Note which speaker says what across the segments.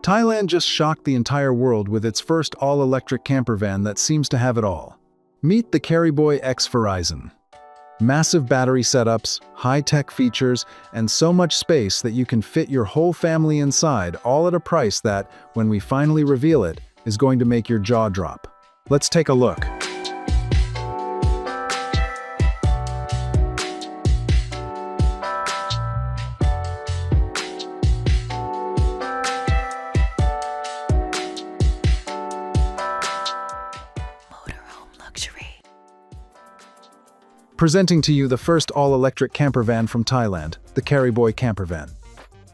Speaker 1: Thailand just shocked the entire world with its first all-electric campervan that seems to have it all. Meet the Carryboy X Farizon. Massive battery setups, high-tech features, and so much space that you can fit your whole family inside, all at a price that, when we finally reveal it, is going to make your jaw drop. Let's take a look. Presenting to you the first all-electric campervan from Thailand, the Carryboy Campervan.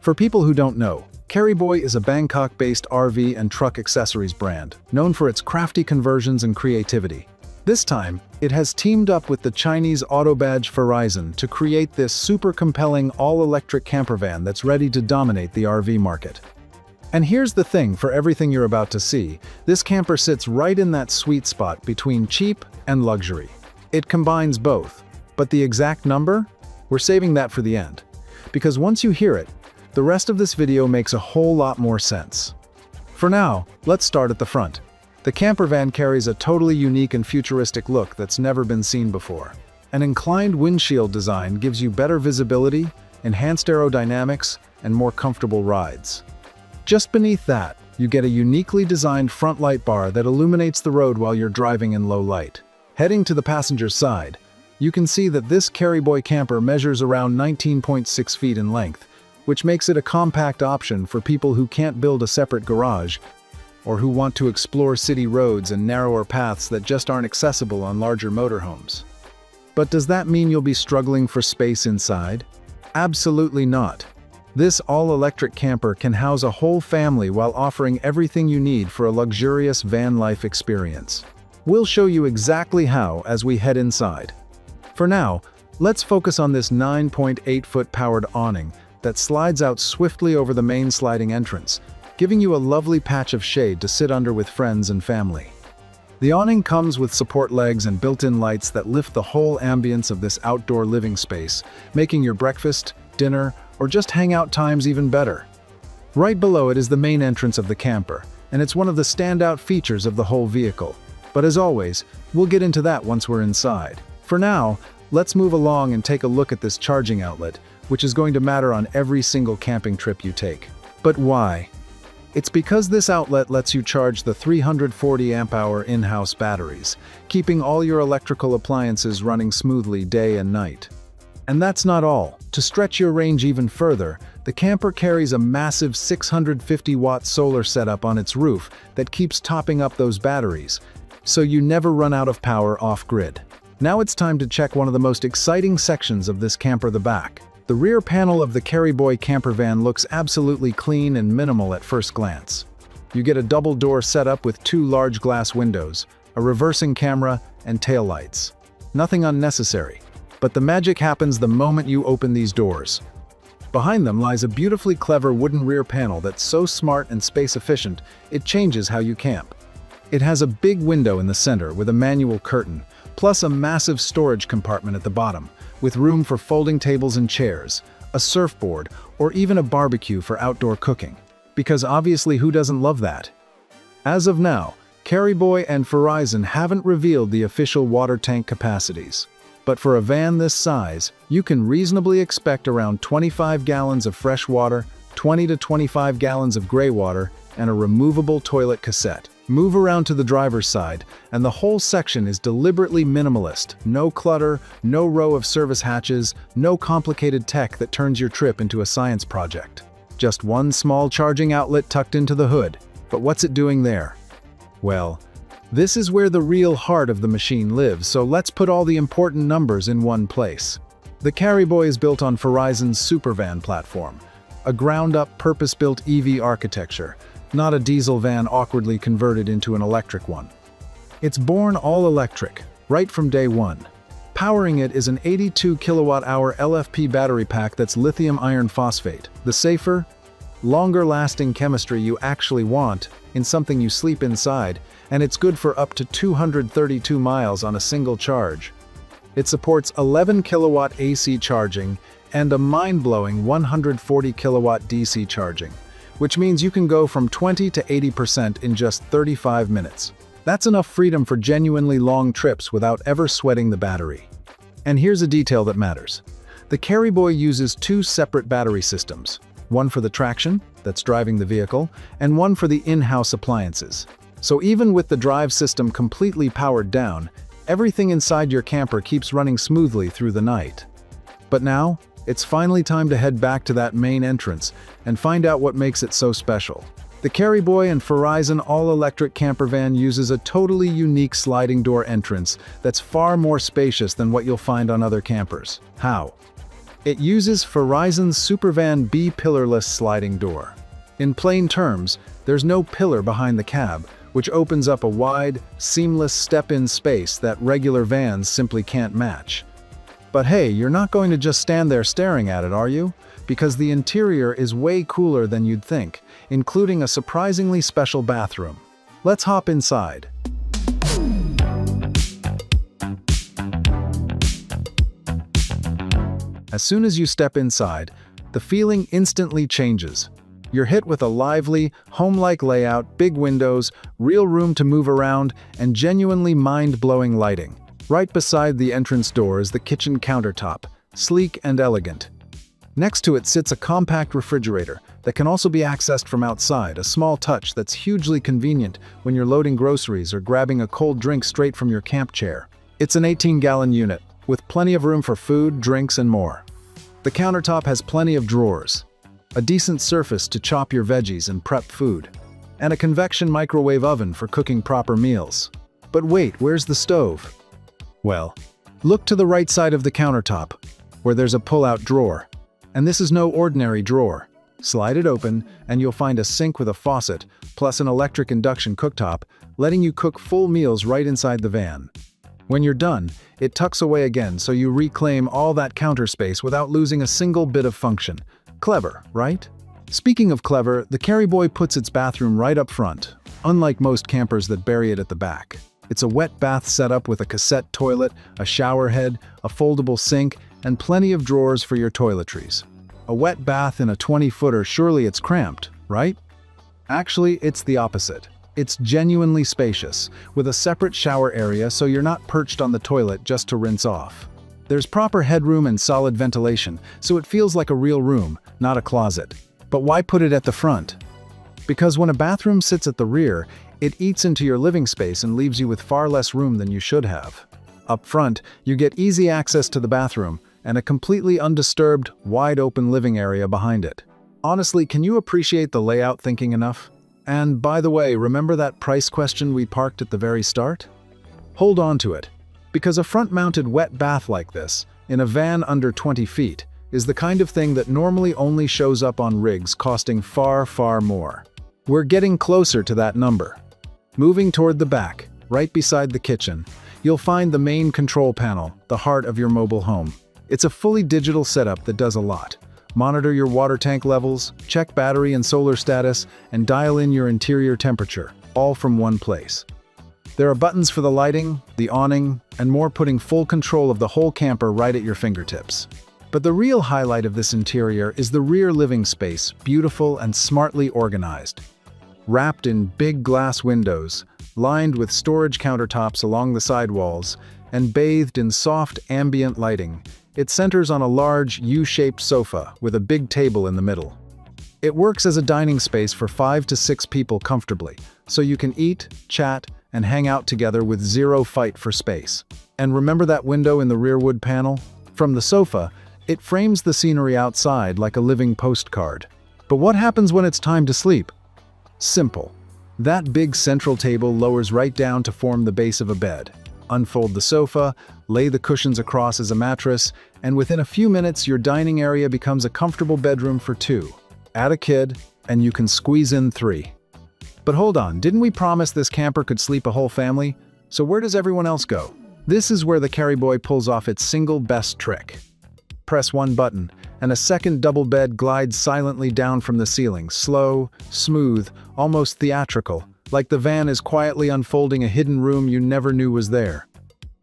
Speaker 1: For people who don't know, Carryboy is a Bangkok-based RV and truck accessories brand, known for its crafty conversions and creativity. This time, it has teamed up with the Chinese auto badge Farizon to create this super compelling all-electric campervan that's ready to dominate the RV market. And here's the thing for everything you're about to see, this camper sits right in that sweet spot between cheap and luxury. It combines both, but the exact number? We're saving that for the end. Because once you hear it, the rest of this video makes a whole lot more sense. For now, let's start at the front. The campervan carries a totally unique and futuristic look that's never been seen before. An inclined windshield design gives you better visibility, enhanced aerodynamics, and more comfortable rides. Just beneath that, you get a uniquely designed front light bar that illuminates the road while you're driving in low light. Heading to the passenger's side, you can see that this Carryboy camper measures around 19.6 feet in length, which makes it a compact option for people who can't build a separate garage or who want to explore city roads and narrower paths that just aren't accessible on larger motorhomes. But does that mean you'll be struggling for space inside? Absolutely not. This all-electric camper can house a whole family while offering everything you need for a luxurious van life experience. We'll show you exactly how as we head inside. For now, let's focus on this 9.8-foot powered awning that slides out swiftly over the main sliding entrance, giving you a lovely patch of shade to sit under with friends and family. The awning comes with support legs and built-in lights that lift the whole ambience of this outdoor living space, making your breakfast, dinner, or just hangout times even better. Right below it is the main entrance of the camper, and it's one of the standout features of the whole vehicle. But as always, we'll get into that once we're inside. For now, let's move along and take a look at this charging outlet, which is going to matter on every single camping trip you take. But why? It's because this outlet lets you charge the 340 amp-hour in-house batteries, keeping all your electrical appliances running smoothly day and night. And that's not all. To stretch your range even further, the camper carries a massive 650-watt solar setup on its roof that keeps topping up those batteries, so you never run out of power off-grid. Now it's time to check one of the most exciting sections of this camper, the back. The rear panel of the Carryboy campervan looks absolutely clean and minimal at first glance. You get a double-door setup with two large glass windows, a reversing camera, and taillights. Nothing unnecessary, but the magic happens the moment you open these doors. Behind them lies a beautifully clever wooden rear panel that's so smart and space-efficient, it changes how you camp. It has a big window in the center with a manual curtain, plus a massive storage compartment at the bottom, with room for folding tables and chairs, a surfboard, or even a barbecue for outdoor cooking. Because obviously, who doesn't love that? As of now, Carryboy and Farizon haven't revealed the official water tank capacities. But for a van this size, you can reasonably expect around 25 gallons of fresh water, 20 to 25 gallons of gray water, and a removable toilet cassette. Move around to the driver's side, and the whole section is deliberately minimalist. No clutter, no row of service hatches, no complicated tech that turns your trip into a science project. Just one small charging outlet tucked into the hood. But what's it doing there? Well, this is where the real heart of the machine lives, so let's put all the important numbers in one place. The Carryboy is built on Farizon's SuperVAN platform, a ground-up, purpose-built EV architecture, not a diesel van awkwardly converted into an electric one. It's born all electric, right from day one. Powering it is an 82 kilowatt-hour LFP battery pack that's lithium iron phosphate, the safer, longer-lasting chemistry you actually want in something you sleep inside, and it's good for up to 232 miles on a single charge. It supports 11 kilowatt AC charging and a mind-blowing 140 kilowatt DC charging, which means you can go from 20 to 80% in just 35 minutes. That's enough freedom for genuinely long trips without ever sweating the battery. And here's a detail that matters. The Carryboy uses two separate battery systems, one for the traction, that's driving the vehicle, and one for the in-house appliances. So even with the drive system completely powered down, everything inside your camper keeps running smoothly through the night. But now, it's finally time to head back to that main entrance and find out what makes it so special. The Carryboy and Farizon all-electric campervan uses a totally unique sliding door entrance that's far more spacious than what you'll find on other campers. How? It uses Farizon's SuperVAN B-pillarless sliding door. In plain terms, there's no pillar behind the cab, which opens up a wide, seamless step-in space that regular vans simply can't match. But hey, you're not going to just stand there staring at it, are you? Because the interior is way cooler than you'd think, including a surprisingly special bathroom. Let's hop inside. As soon as you step inside, the feeling instantly changes. You're hit with a lively, home-like layout, big windows, real room to move around, and genuinely mind-blowing lighting. Right beside the entrance door is the kitchen countertop, sleek and elegant. Next to it sits a compact refrigerator that can also be accessed from outside, a small touch that's hugely convenient when you're loading groceries or grabbing a cold drink straight from your camp chair. It's an 18-gallon unit, with plenty of room for food, drinks, and more. The countertop has plenty of drawers, a decent surface to chop your veggies and prep food, and a convection microwave oven for cooking proper meals. But wait, where's the stove? Well, look to the right side of the countertop, where there's a pull-out drawer. And this is no ordinary drawer. Slide it open, and you'll find a sink with a faucet, plus an electric induction cooktop, letting you cook full meals right inside the van. When you're done, it tucks away again so you reclaim all that counter space without losing a single bit of function. Clever, right? Speaking of clever, the Carryboy puts its bathroom right up front, unlike most campers that bury it at the back. It's a wet bath setup with a cassette toilet, a shower head, a foldable sink, and plenty of drawers for your toiletries. A wet bath in a 20-footer, surely it's cramped, right? Actually, it's the opposite. It's genuinely spacious, with a separate shower area so you're not perched on the toilet just to rinse off. There's proper headroom and solid ventilation, so it feels like a real room, not a closet. But why put it at the front? Because when a bathroom sits at the rear, it eats into your living space and leaves you with far less room than you should have. Up front, you get easy access to the bathroom and a completely undisturbed, wide-open living area behind it. Honestly, can you appreciate the layout thinking enough? And by the way, remember that price question we parked at the very start? Hold on to it, because a front-mounted wet bath like this, in a van under 20 feet, is the kind of thing that normally only shows up on rigs costing far, far more. We're getting closer to that number. Moving toward the back, right beside the kitchen, you'll find the main control panel, the heart of your mobile home. It's a fully digital setup that does a lot. Monitor your water tank levels, check battery and solar status, and dial in your interior temperature, all from one place. There are buttons for the lighting, the awning, and more, putting full control of the whole camper right at your fingertips. But the real highlight of this interior is the rear living space, beautiful and smartly organized. Wrapped in big glass windows, lined with storage countertops along the sidewalls, and bathed in soft ambient lighting, it centers on a large U-shaped sofa with a big table in the middle. It works as a dining space for 5 to 6 people comfortably, so you can eat, chat, and hang out together with zero fight for space. And remember that window in the rear wood panel? From the sofa, it frames the scenery outside like a living postcard. But what happens when it's time to sleep? Simple. That big central table lowers right down to form the base of a bed. Unfold the sofa, lay the cushions across as a mattress, and within a few minutes your dining area becomes a comfortable bedroom for 2. Add a kid, and you can squeeze in 3. But hold on, didn't we promise this camper could sleep a whole family? So where does everyone else go? This is where the Carryboy pulls off its single best trick. Press one button, and a second double bed glides silently down from the ceiling, slow, smooth, almost theatrical, like the van is quietly unfolding a hidden room you never knew was there.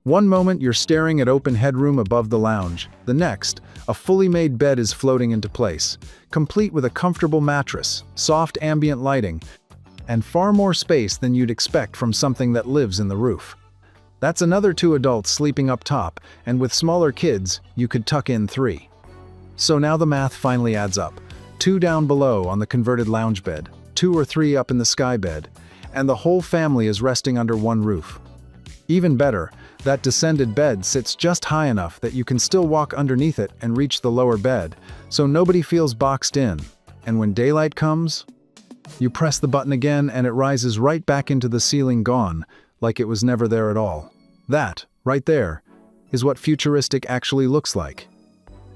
Speaker 1: One moment you're staring at open headroom above the lounge, the next, a fully made bed is floating into place, complete with a comfortable mattress, soft ambient lighting, and far more space than you'd expect from something that lives in the roof. That's another 2 adults sleeping up top, and with smaller kids, you could tuck in 3. So now the math finally adds up. 2 down below on the converted lounge bed, 2 or 3 up in the sky bed, and the whole family is resting under one roof. Even better, that descended bed sits just high enough that you can still walk underneath it and reach the lower bed, so nobody feels boxed in. And when daylight comes, you press the button again and it rises right back into the ceiling, gone, like it was never there at all. That, right there, is what futuristic actually looks like.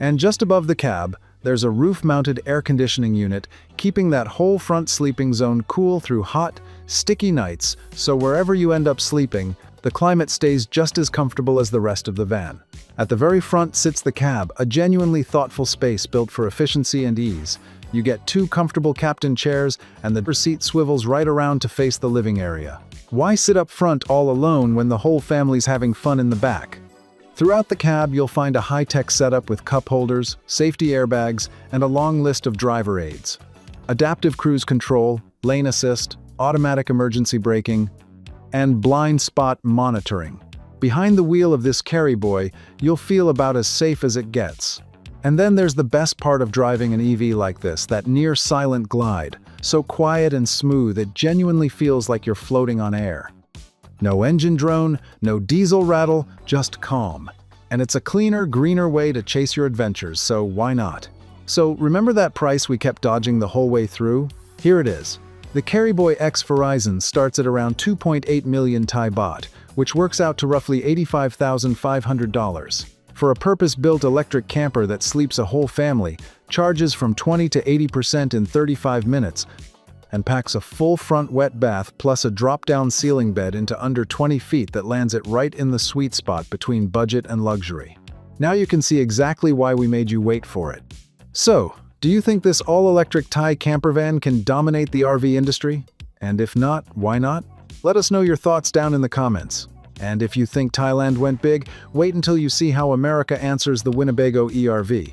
Speaker 1: And just above the cab, there's a roof-mounted air conditioning unit, keeping that whole front sleeping zone cool through hot, sticky nights, so wherever you end up sleeping, the climate stays just as comfortable as the rest of the van. At the very front sits the cab, a genuinely thoughtful space built for efficiency and ease. You get 2 comfortable captain chairs, and the seat swivels right around to face the living area. Why sit up front all alone when the whole family's having fun in the back? Throughout the cab, you'll find a high-tech setup with cup holders, safety airbags, and a long list of driver aids. Adaptive cruise control, lane assist, automatic emergency braking, and blind spot monitoring. Behind the wheel of this Carryboy, you'll feel about as safe as it gets. And then there's the best part of driving an EV like this, that near-silent glide, so quiet and smooth it genuinely feels like you're floating on air. No engine drone, no diesel rattle, just calm. And it's a cleaner, greener way to chase your adventures, so why not? So remember that price we kept dodging the whole way through? Here it is. The Carryboy X Farizon starts at around 2.8 million Thai baht, which works out to roughly $85,500. For a purpose-built electric camper that sleeps a whole family, charges from 20 to 80% in 35 minutes, and packs a full front wet bath plus a drop-down ceiling bed into under 20 feet that lands it right in the sweet spot between budget and luxury. Now you can see exactly why we made you wait for it. So, do you think this all-electric Thai campervan can dominate the RV industry? And if not, why not? Let us know your thoughts down in the comments. And if you think Thailand went big, wait until you see how America answers the Winnebago ERV.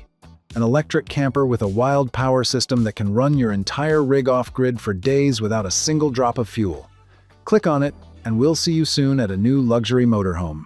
Speaker 1: An electric camper with a wild power system that can run your entire rig off-grid for days without a single drop of fuel. Click on it, and we'll see you soon at a new luxury motorhome.